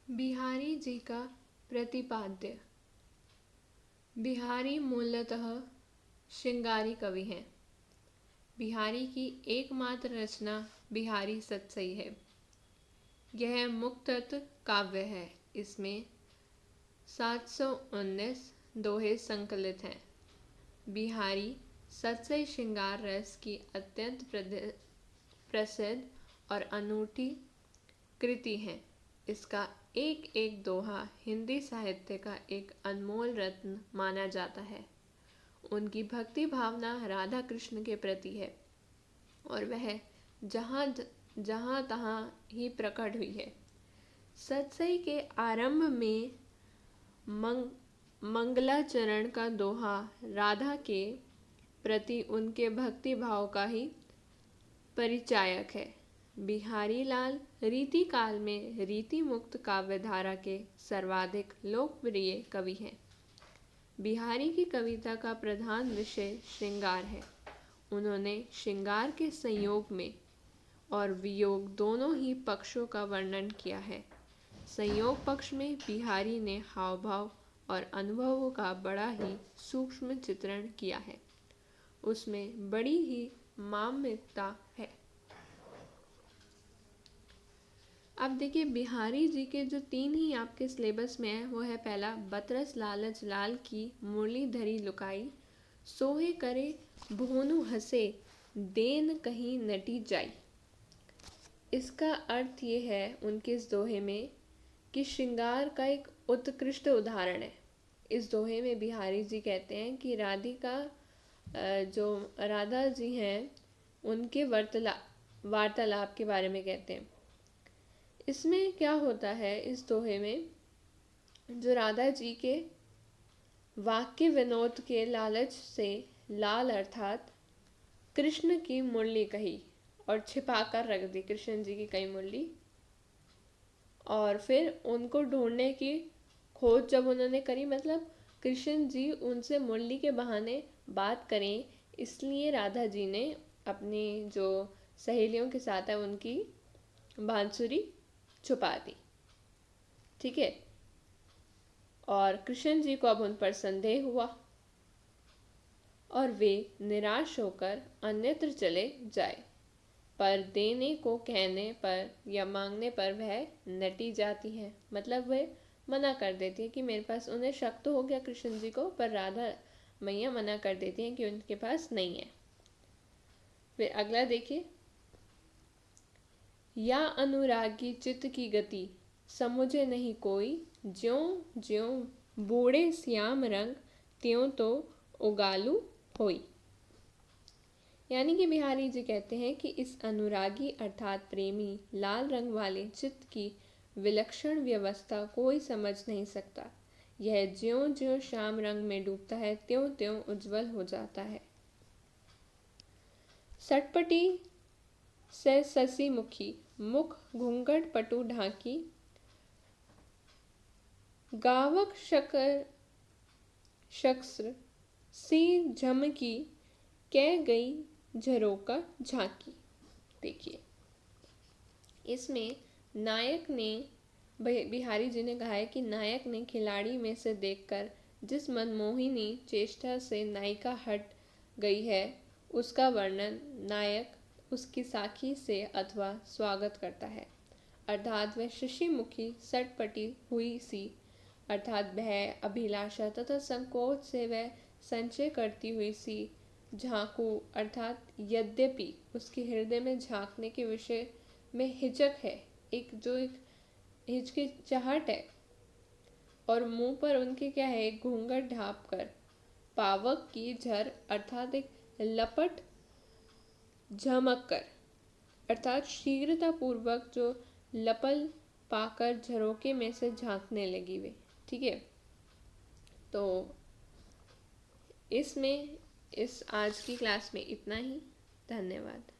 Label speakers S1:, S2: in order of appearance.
S1: बिहारी जी का प्रतिपाद्य। बिहारी मूलतः श्रृंगारी कवि हैं। बिहारी की एकमात्र रचना बिहारी सतसई है। यह मुक्तत्व काव्य है। इसमें 719 दोहे संकलित हैं। बिहारी सतसई श्रृंगार रस की अत्यंत प्रसिद्ध और अनूठी कृति है। इसका एक एक दोहा हिंदी साहित्य का एक अनमोल रत्न माना जाता है। उनकी भक्ति भावना राधा कृष्ण के प्रति है और वह जहाँ तहाँ ही प्रकट हुई है। सतसई के आरंभ में मंगलाचरण का दोहा राधा के प्रति उनके भक्ति भाव का ही परिचायक है। बिहारी लाल रीति काल में रीति मुक्त काव्य धारा के सर्वाधिक लोकप्रिय कवि हैं। बिहारी की कविता का प्रधान विषय श्रृंगार है। उन्होंने श्रृंगार के संयोग में और वियोग दोनों ही पक्षों का वर्णन किया है। संयोग पक्ष में बिहारी ने हाव भाव और अनुभवों का बड़ा ही सूक्ष्म चित्रण किया है। उसमें बड़ी ही मार्मिकता है। अब देखिए, बिहारी जी के जो 3 ही आपके सिलेबस में है वो है, पहला बतरस लालच लाल की मुरली धरी लुकाई, सोहे करे भोनु हसे देन कहीं नटी जाई। इसका अर्थ ये है उनके इस दोहे में कि श्रृंगार का एक उत्कृष्ट उदाहरण है। इस दोहे में बिहारी जी कहते हैं कि जो राधा जी हैं उनके वार्तालाप के बारे में कहते हैं। इसमें क्या होता है, इस दोहे में जो राधा जी के वाक्य विनोद के लालच से लाल अर्थात कृष्ण की मुरली कही और छिपा कर रख दी, कृष्ण जी की कई मुरली, और फिर उनको ढूंढने की खोज जब उन्होंने करी, मतलब कृष्ण जी उनसे मुरली के बहाने बात करें, इसलिए राधा जी ने अपनी जो सहेलियों के साथ है उनकी बांसुरी छुपा दी। ठीक है। और कृष्ण जी को अब उन पर संदेह हुआ और वे निराश होकर अन्यत्र चले जाए, पर देने को कहने पर या मांगने पर वह नटी जाती है। मतलब वह मना कर देती है कि मेरे पास, उन्हें शक तो हो गया कृष्ण जी को, पर राधा मैया मना कर देती हैं कि उनके पास नहीं है। फिर अगला देखिए, या अनुरागी चित्त की गति समुझे नहीं कोई, ज्यों ज्यों बूढ़े श्याम रंग त्यों तो उगालू होई। यानी कि बिहारी जी कहते हैं कि इस अनुरागी अर्थात प्रेमी लाल रंग वाले चित्त की विलक्षण व्यवस्था कोई समझ नहीं सकता। यह ज्यों ज्यों श्याम रंग में डूबता है त्यों त्यों उज्जवल हो जाता है। सटपटी से ससी मुखी मुख घूंघट पटु ढाकी, गावक शक्र सी झमकी कह गई झरोका झांकी। देखिए, इसमें नायक ने, बिहारी जी ने कहा है कि नायक ने खिलाड़ी में से देखकर जिस मनमोहिनी चेष्टा से नायिका हट गई है उसका वर्णन नायक उसकी साखी से अथवा स्वागत करता है। अर्थात वह शशिमुखी सटपटी हुई सी, अर्थात भय अभिलाषा तथा संकोच से वह संचय करती हुई सी झांकू, अर्थात यद्यपि उसके हृदय में झांकने के विषय में हिचक है, एक हिचकिचाहट है, और मुंह पर उनके क्या है, एक घूंघट ढांप कर पावक की झर अर्थात एक लपट झमक कर, अर्थात शीघ्रता पूर्वक जो लपल पाकर झरोके में से झांकने लगी वे। ठीक है। तो इसमें इस आज की क्लास में इतना ही। धन्यवाद।